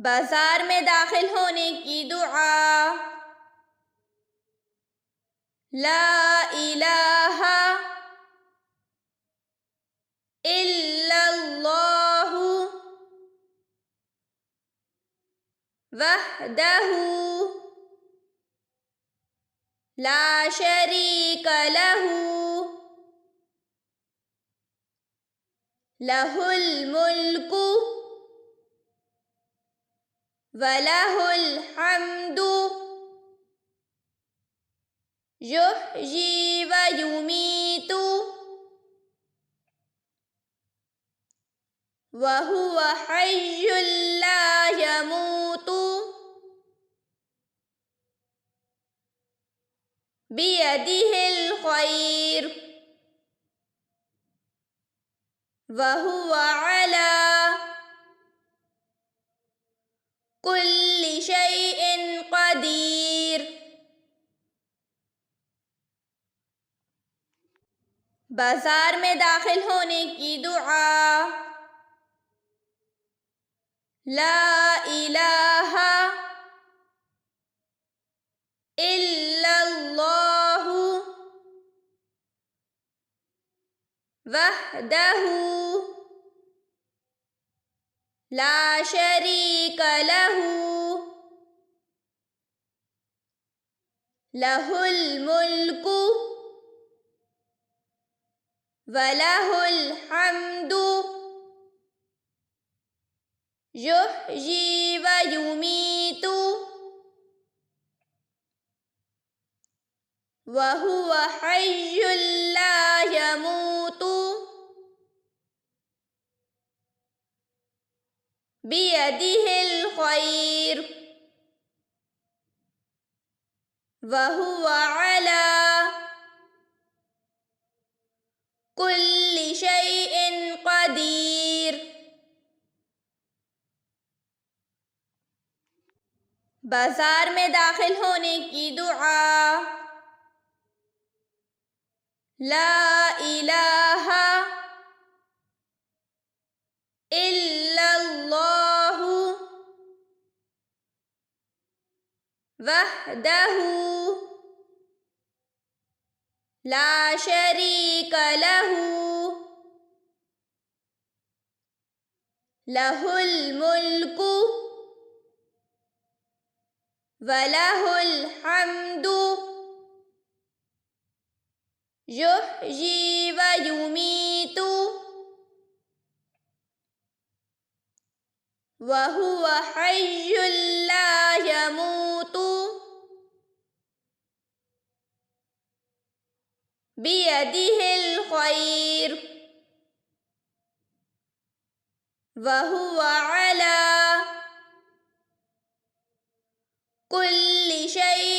بازار میں داخل ہونے کی دعا۔ لا الہ الا اللہ وحدہ لا شریک لہ لہ الملک وَلَهُ الْحَمْدُ يُحْيِي وَيُمِيتُ وَهُوَ حَيٌّ لَا يَمُوتُ بِيَدِهِ الْخَيْرُ وَهُوَ عَلَى كُلِّ شَيْءٍ قَدِيرٌ۔ بازار میں داخل ہونے کی دعا۔ لا الہ الا اللہ وحدہ لا شریک لہ لہ الملک وَلَهُ الْحَمْدُ يُحْيِي وَيُمِيتُ وَهُوَ حَيٌّ لَا يَمُوتُ بِيَدِهِ الْخَيْرُ وَهُوَ عَلَى كُلِّ شَيْءٍ قَدِيرٌ۔ بازار میں داخل ہونے کی دعا۔ لا الہ الا اللہ وحدہ لا شریک لہ لہ الملک وَلَهُ الْحَمْدُ يُحْيِي وَيُمِيتُ وَهُوَ حَيٌّ لَا يَمُوتُ بِيَدِهِ الْخَيْرُ وَهُوَ عَلَى كُلِّ شَيْءٍ